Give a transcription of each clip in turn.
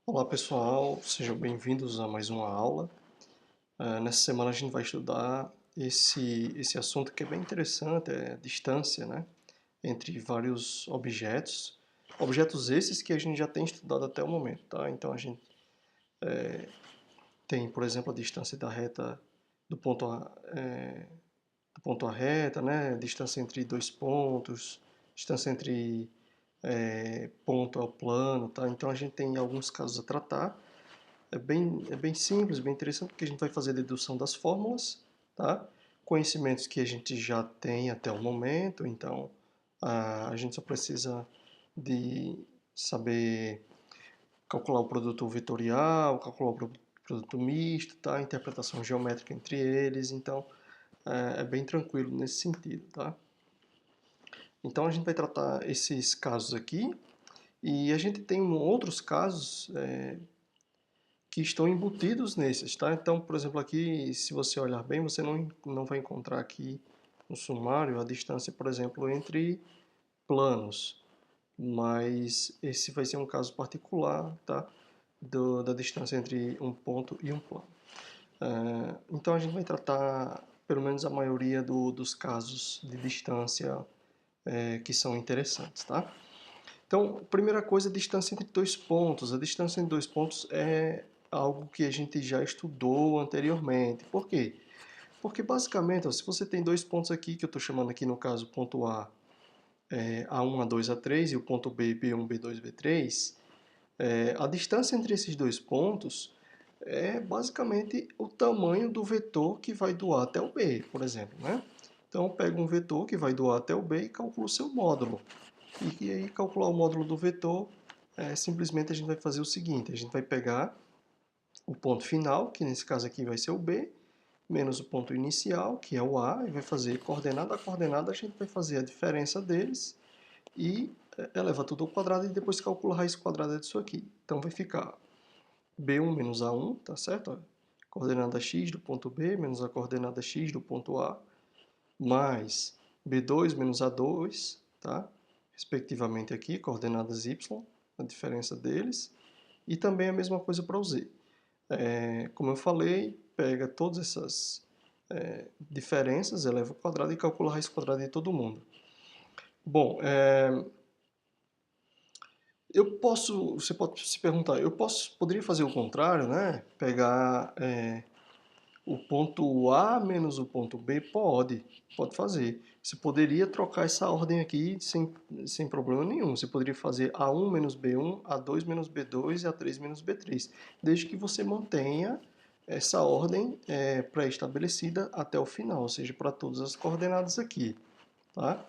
Olá pessoal, sejam bem-vindos a mais uma aula. Nessa semana a gente vai estudar esse assunto que é bem interessante, é a distância, né, entre vários objetos. Objetos esses que a gente já tem estudado até o momento, tá? Então a gente tem, por exemplo, a distância da reta do ponto do ponto à reta, né, distância entre dois pontos, distância entre ponto ao plano, tá? Então a gente tem alguns casos a tratar. É bem simples, bem interessante, porque a gente vai fazer a dedução das fórmulas, tá? Conhecimentos que a gente já tem até o momento, então a gente só precisa de saber calcular o produto vetorial, calcular o produto misto, tá? Interpretação geométrica entre eles, então é bem tranquilo nesse sentido, tá? Então a gente vai tratar esses casos aqui, e a gente tem outros casos que estão embutidos nesses, tá? Então, por exemplo, aqui, se você olhar bem, você não vai encontrar aqui no sumário a distância, por exemplo, entre planos, mas esse vai ser um caso particular, tá? Da distância entre um ponto e um plano. Então, a gente vai tratar, pelo menos a maioria dos casos de distância que são interessantes, tá? Então, primeira coisa, a distância entre dois pontos. A distância entre dois pontos é algo que a gente já estudou anteriormente. Por quê? Porque basicamente, ó, se você tem dois pontos aqui, que eu estou chamando aqui no caso ponto A, A1, A2, A3, e o ponto B, B1, B2, B3, a distância entre esses dois pontos é basicamente o tamanho do vetor que vai do A até o B, por exemplo, né? Então, eu pego um vetor que vai do A até o B e calculo o seu módulo. E aí, calcular o módulo do vetor, simplesmente a gente vai fazer o seguinte, a gente vai pegar o ponto final, que nesse caso aqui vai ser o B, menos o ponto inicial, que é o A, e vai fazer coordenada a coordenada, a gente vai fazer a diferença deles e eleva tudo ao quadrado e depois calcula a raiz quadrada disso aqui. Então vai ficar B1 menos A1, tá certo? Coordenada x do ponto B menos a coordenada x do ponto A, mais B2 menos A2, tá? Respectivamente aqui, coordenadas y, a diferença deles, e também a mesma coisa para o z. Como eu falei, pega todas essas diferenças, eleva ao quadrado e calcula a raiz quadrada de todo mundo. Bom, você pode se perguntar, poderia fazer o contrário, né? Pegar o ponto A menos o ponto B? Pode fazer. Você poderia trocar essa ordem aqui sem problema nenhum. Você poderia fazer A1 menos B1, A2 menos B2 e A3 menos B3, desde que você mantenha essa ordem pré-estabelecida até o final, ou seja, para todas as coordenadas aqui, tá?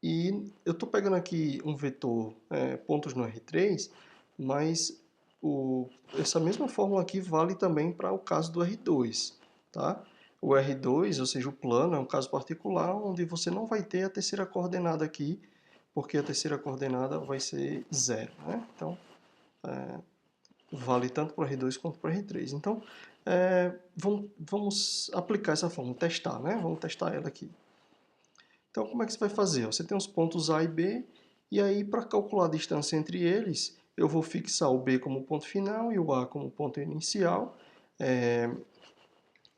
E eu estou pegando aqui um vetor pontos no R3, mas essa mesma fórmula aqui vale também para o caso do R2, tá? O R2, ou seja, o plano, é um caso particular onde você não vai ter a terceira coordenada aqui, porque a terceira coordenada vai ser zero, né? Então, vale tanto para o R2 quanto para o R3. Então, vamos aplicar essa fórmula, testar, né? Vamos testar ela aqui. Então, como é que você vai fazer? Você tem os pontos A e B, e aí, para calcular a distância entre eles, eu vou fixar o B como ponto final e o A como ponto inicial.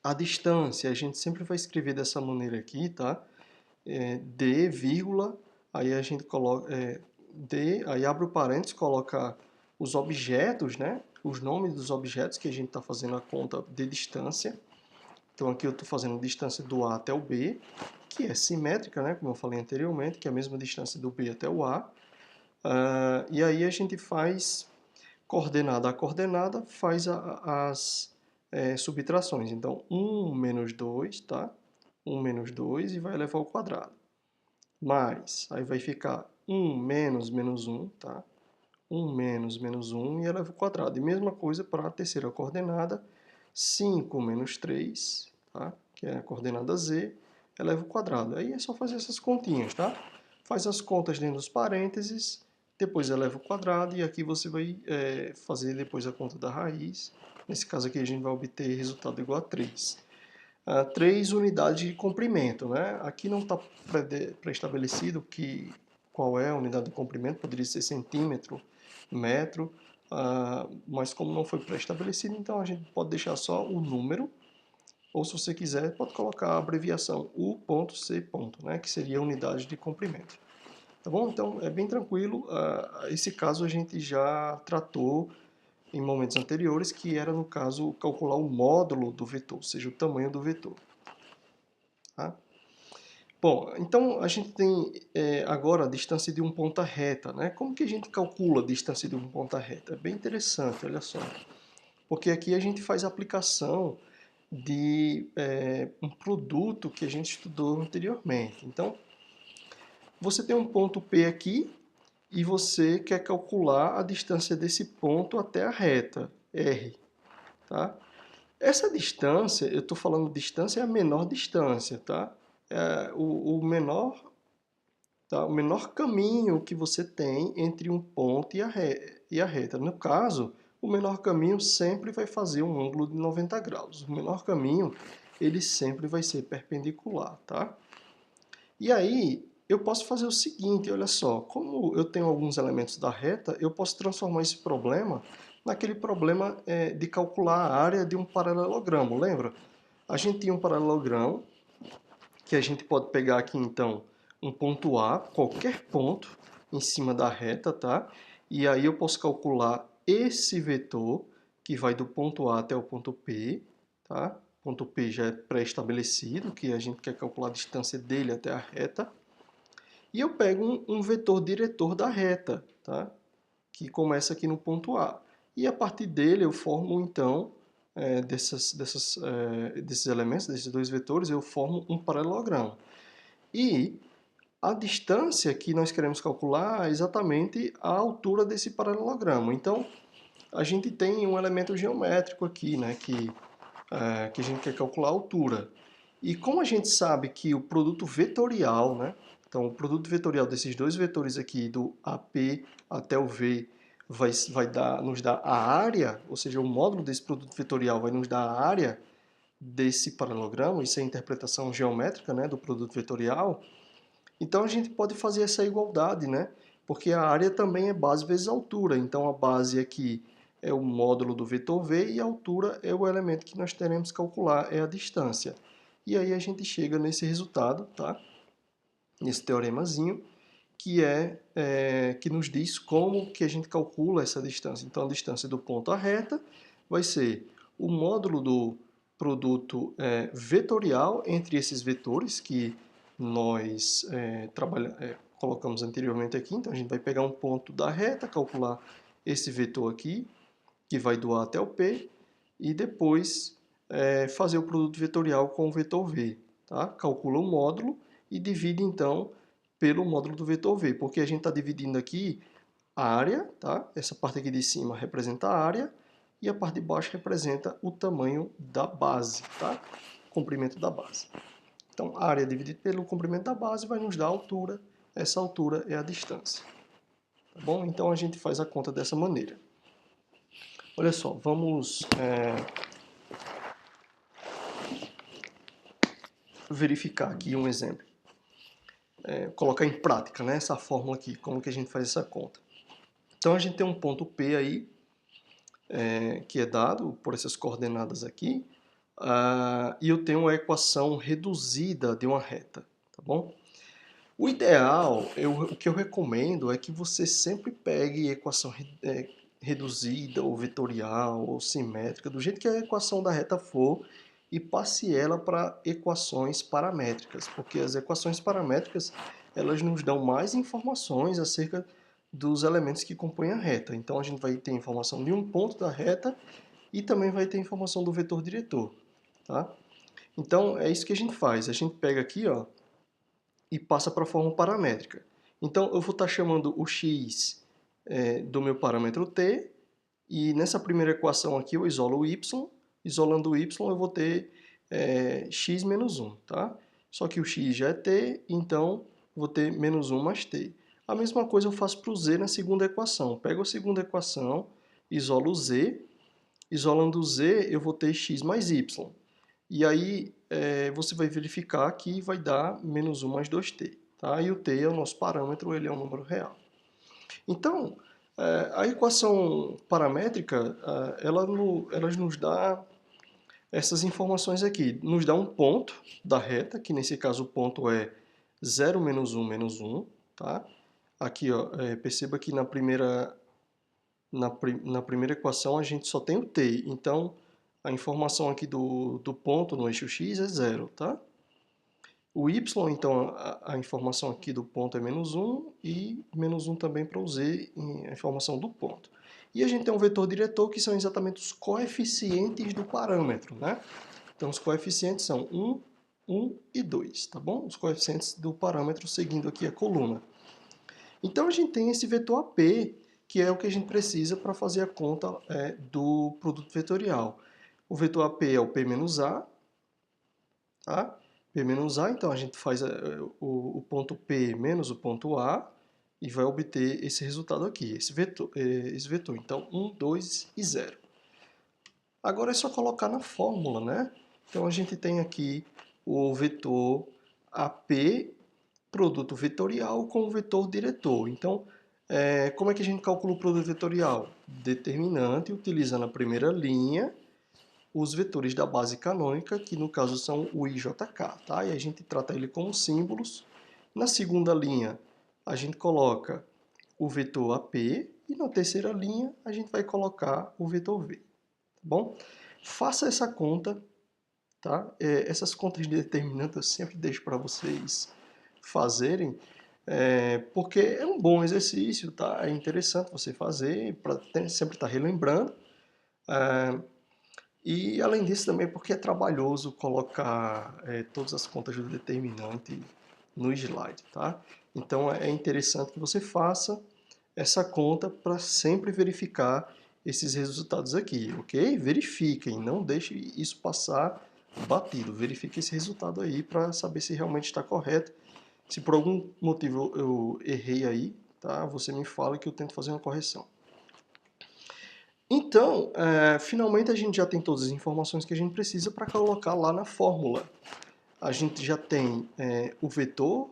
A distância, a gente sempre vai escrever dessa maneira aqui, tá? D, vírgula, aí a gente coloca D, aí abre o parênteses, coloca os objetos, né? Os nomes dos objetos que a gente está fazendo a conta de distância. Então aqui eu estou fazendo a distância do A até o B, que é simétrica, né, como eu falei anteriormente, que é a mesma distância do B até o A. E aí a gente faz coordenada a coordenada, faz as subtrações. Então 1 menos 2, tá? 1 menos 2 e vai elevar ao quadrado. Mais, aí vai ficar 1 menos menos 1, tá? 1 menos menos 1 e eleva ao quadrado. E mesma coisa para a terceira coordenada, 5 menos 3, tá? Que é a coordenada z, eleva ao quadrado. Aí é só fazer essas continhas, tá? Faz as contas dentro dos parênteses, depois eleva ao quadrado e aqui você vai fazer depois a conta da raiz. Nesse caso aqui a gente vai obter resultado igual a 3. 3 unidades de comprimento, né? Aqui não está pré-estabelecido qual é a unidade de comprimento, poderia ser centímetro, metro, mas como não foi pré-estabelecido, então a gente pode deixar só o número, ou se você quiser, pode colocar a abreviação U.C. né, que seria a unidade de comprimento. Tá bom? Então é bem tranquilo. Esse caso a gente já tratou em momentos anteriores, que era, no caso, calcular o módulo do vetor, ou seja, o tamanho do vetor. Tá? Bom, então a gente tem agora a distância de um ponta reta, né? Como que a gente calcula a distância de um ponta reta? É bem interessante, olha só. Porque aqui a gente faz a aplicação de um produto que a gente estudou anteriormente. Então, você tem um ponto P aqui e você quer calcular a distância desse ponto até a reta R, tá? Essa distância, eu estou falando distância, é a menor distância, tá? O menor caminho que você tem entre um ponto e a reta. No caso, o menor caminho sempre vai fazer um ângulo de 90 graus. O menor caminho, ele sempre vai ser perpendicular, tá? E aí, eu posso fazer o seguinte, olha só, como eu tenho alguns elementos da reta, eu posso transformar esse problema naquele problema de calcular a área de um paralelogramo, lembra? A gente tinha um paralelogramo, que a gente pode pegar aqui então um ponto A, qualquer ponto em cima da reta, tá? E aí eu posso calcular esse vetor, que vai do ponto A até o ponto P, tá? O ponto P já é pré-estabelecido, que a gente quer calcular a distância dele até a reta. E eu pego um vetor diretor da reta, tá? Que começa aqui no ponto A. E a partir dele eu formo, então, desses elementos, desses dois vetores, eu formo um paralelogramo. E a distância que nós queremos calcular é exatamente a altura desse paralelogramo. Então, a gente tem um elemento geométrico aqui, né, que a gente quer calcular a altura. E como a gente sabe que o produto vetorial, né, então o produto vetorial desses dois vetores aqui, do AP até o V, nos dar a área, ou seja, o módulo desse produto vetorial vai nos dar a área desse paralelogramo, isso é a interpretação geométrica, né, do produto vetorial. Então a gente pode fazer essa igualdade, né? Porque a área também é base vezes altura. Então a base aqui é o módulo do vetor V e a altura é o elemento que nós teremos que calcular, é a distância. E aí a gente chega nesse resultado, tá? Nesse teoremazinho, que nos diz como que a gente calcula essa distância. Então a distância do ponto à reta vai ser o módulo do produto vetorial entre esses vetores que nós colocamos anteriormente aqui. Então a gente vai pegar um ponto da reta, calcular esse vetor aqui, que vai do A até o P, e depois fazer o produto vetorial com o vetor V. Tá? Calcula o módulo e divide então pelo módulo do vetor V, porque a gente está dividindo aqui a área, tá? Essa parte aqui de cima representa a área e a parte de baixo representa o tamanho da base, tá? O comprimento da base. Então, a área dividida pelo comprimento da base vai nos dar a altura, essa altura é a distância. Tá bom? Então, a gente faz a conta dessa maneira. Olha só, vamos verificar aqui um exemplo. Colocar em prática, né, essa fórmula aqui, como que a gente faz essa conta. Então, a gente tem um ponto P aí, que é dado por essas coordenadas aqui, e eu tenho uma equação reduzida de uma reta, tá bom? O ideal, o que eu recomendo é que você sempre pegue equação reduzida, ou vetorial, ou simétrica, do jeito que a equação da reta for, e passe ela para equações paramétricas, porque as equações paramétricas elas nos dão mais informações acerca dos elementos que compõem a reta. Então a gente vai ter informação de um ponto da reta e também vai ter informação do vetor diretor, tá? Então é isso que a gente faz. A gente pega aqui, ó, e passa para a forma paramétrica. Então eu vou estar chamando o x do meu parâmetro t, e nessa primeira equação aqui eu isolo o y. Isolando o y eu vou ter x menos 1, tá? Só que o x já é t, então vou ter menos 1 mais t. A mesma coisa eu faço para o z na segunda equação. Pego a segunda equação, isolo o z. Isolando o z eu vou ter x mais y. E aí você vai verificar que vai dar menos 1 mais 2t. Tá? E o t é o nosso parâmetro, ele é um número real. Então, A equação paramétrica, ela nos dá essas informações aqui. Nos dá um ponto da reta, que nesse caso o ponto é 0, menos 1, tá? Aqui, ó, perceba que na primeira equação a gente só tem o t, então a informação aqui do ponto no eixo x é 0, tá? O y, então, a informação aqui do ponto é menos 1 e menos 1 também para o z, a informação do ponto. E a gente tem um vetor diretor que são exatamente os coeficientes do parâmetro, né? Então, os coeficientes são 1, 1 e 2, tá bom? Os coeficientes do parâmetro seguindo aqui a coluna. Então, a gente tem esse vetor AP, que é o que a gente precisa para fazer a conta do produto vetorial. O vetor AP é o P menos A, tá? P menos A, então a gente faz o ponto P menos o ponto A e vai obter esse resultado aqui, esse vetor. Então, 1, 2 e 0. Agora é só colocar na fórmula, né? Então a gente tem aqui o vetor AP, produto vetorial com o vetor diretor. Então, como é que a gente calcula o produto vetorial? Determinante, utilizando a primeira linha, os vetores da base canônica, que no caso são o i, j, k, tá? E a gente trata ele como símbolos. Na segunda linha, a gente coloca o vetor AP, e na terceira linha, a gente vai colocar o vetor v, tá bom? Faça essa conta, tá? Essas contas de determinante eu sempre deixo para vocês fazerem, porque é um bom exercício, tá? É interessante você fazer, para sempre estar relembrando. E além disso também porque é trabalhoso colocar todas as contas do determinante no slide, tá? Então é interessante que você faça essa conta para sempre verificar esses resultados aqui, ok? Verifiquem, não deixe isso passar batido. Verifique esse resultado aí para saber se realmente está correto. Se por algum motivo eu errei aí, tá? Você me fala que eu tento fazer uma correção. Então, finalmente a gente já tem todas as informações que a gente precisa para colocar lá na fórmula. A gente já tem o vetor,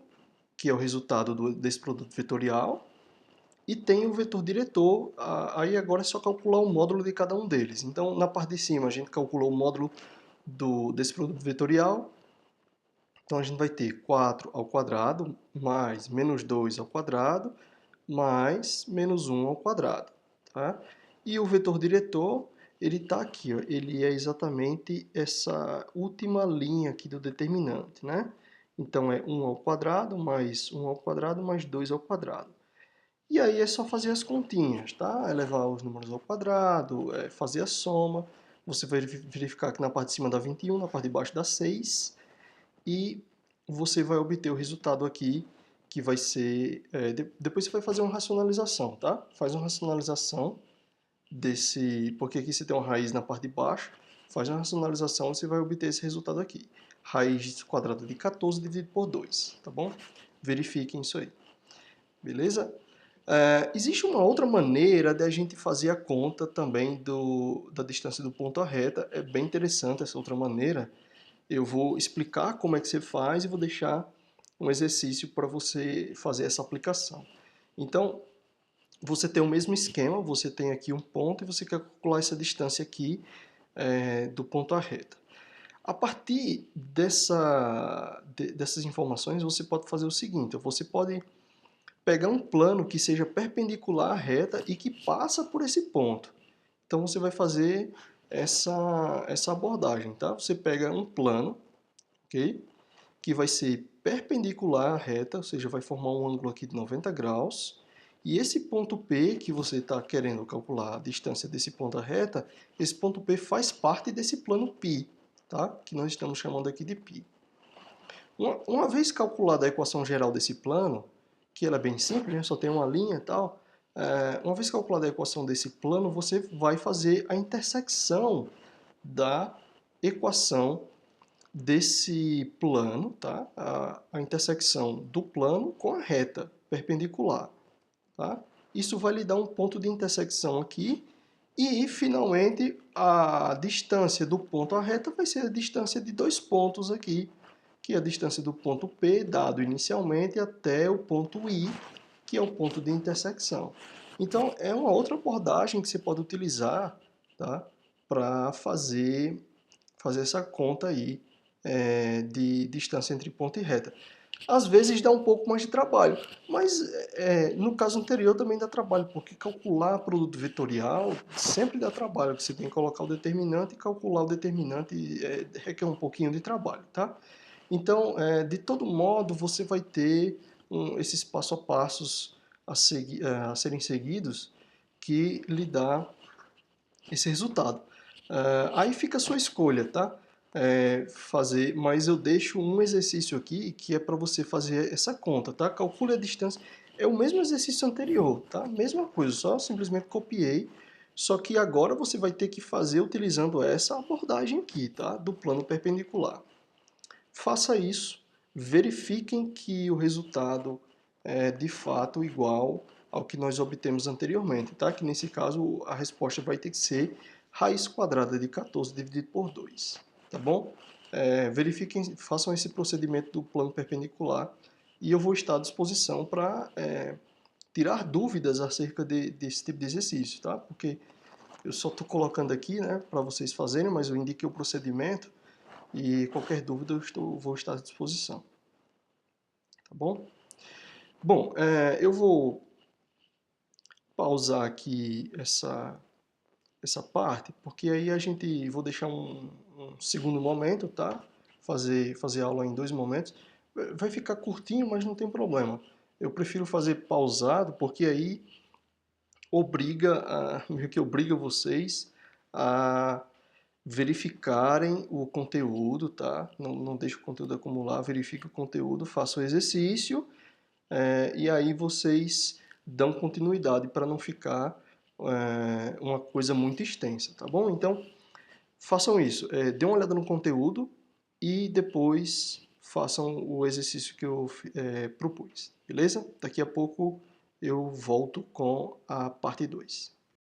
que é o resultado desse produto vetorial, e tem o vetor diretor, aí agora é só calcular o módulo de cada um deles. Então, na parte de cima, a gente calculou o módulo desse produto vetorial. Então, a gente vai ter 4 ao quadrado, mais menos 2 ao quadrado, mais menos 1 ao quadrado. Tá? E o vetor diretor, ele está aqui, ó, ele é exatamente essa última linha aqui do determinante, né? Então, é 1 ao quadrado, mais 1 ao quadrado, mais 2 ao quadrado. E aí é só fazer as continhas, tá? Elevar os números ao quadrado, fazer a soma. Você vai verificar que na parte de cima dá 21, na parte de baixo dá 6. E você vai obter o resultado aqui, que vai ser... depois você vai fazer uma racionalização, tá? Faz uma racionalização desse... Porque aqui você tem uma raiz na parte de baixo. Faz uma racionalização e você vai obter esse resultado aqui. Raiz quadrada de 14 dividido por 2, tá bom? Verifiquem isso aí. Beleza? Existe uma outra maneira de a gente fazer a conta também da distância do ponto à reta. É bem interessante essa outra maneira. Eu vou explicar como é que você faz e vou deixar um exercício para você fazer essa aplicação. Então, você tem o mesmo esquema, você tem aqui um ponto e você quer calcular essa distância aqui do ponto à reta. A partir dessas informações, você pode fazer o seguinte, você pode pegar um plano que seja perpendicular à reta e que passa por esse ponto. Então você vai fazer essa abordagem, tá? Você pega um plano, ok? Que vai ser perpendicular à reta, ou seja, vai formar um ângulo aqui de 90 graus. E esse ponto P, que você está querendo calcular a distância desse ponto à reta, esse ponto P faz parte desse plano π, tá? Que nós estamos chamando aqui de π. Uma vez calculada a equação geral desse plano, que ela é bem simples, né? Só tem uma linha e tal, uma vez calculada a equação desse plano, você vai fazer a intersecção da equação desse plano, tá? A intersecção do plano com a reta perpendicular. Tá? Isso vai lhe dar um ponto de intersecção aqui e, finalmente, a distância do ponto à reta vai ser a distância de dois pontos aqui, que é a distância do ponto P, dado inicialmente, até o ponto I, que é o ponto de intersecção. Então, é uma outra abordagem que você pode utilizar, tá? Para fazer essa conta aí de distância entre ponto e reta. Às vezes dá um pouco mais de trabalho, mas no caso anterior também dá trabalho, porque calcular produto vetorial sempre dá trabalho, você tem que colocar o determinante e calcular o determinante requer um pouquinho de trabalho, tá? Então, de todo modo, você vai ter esses passo a passos a serem seguidos que lhe dá esse resultado. Aí fica a sua escolha, tá? Fazer, mas eu deixo um exercício aqui que é para você fazer essa conta, tá? Calcule a distância. É o mesmo exercício anterior, tá? Mesma coisa, só simplesmente copiei. Só que agora você vai ter que fazer utilizando essa abordagem aqui, tá? Do plano perpendicular. Faça isso, verifiquem que o resultado é de fato igual ao que nós obtemos anteriormente, tá? Que nesse caso a resposta vai ter que ser raiz quadrada de 14 dividido por 2, tá bom? Verifiquem, façam esse procedimento do plano perpendicular e eu vou estar à disposição para tirar dúvidas acerca desse tipo de exercício, tá? Porque eu só estou colocando aqui, né, para vocês fazerem, mas eu indiquei o procedimento e qualquer dúvida vou estar à disposição, tá bom? Bom, eu vou pausar aqui essa parte, porque aí a gente vou deixar um segundo momento, tá? Fazer aula em dois momentos. Vai ficar curtinho, mas não tem problema. Eu prefiro fazer pausado, porque aí meio que obriga vocês a verificarem o conteúdo, tá? Não deixe o conteúdo acumular, verifique o conteúdo, faça o exercício e aí vocês dão continuidade para não ficar uma coisa muito extensa, tá bom? Então, façam isso. Dê uma olhada no conteúdo e depois façam o exercício que eu propus, beleza? Daqui a pouco eu volto com a parte 2.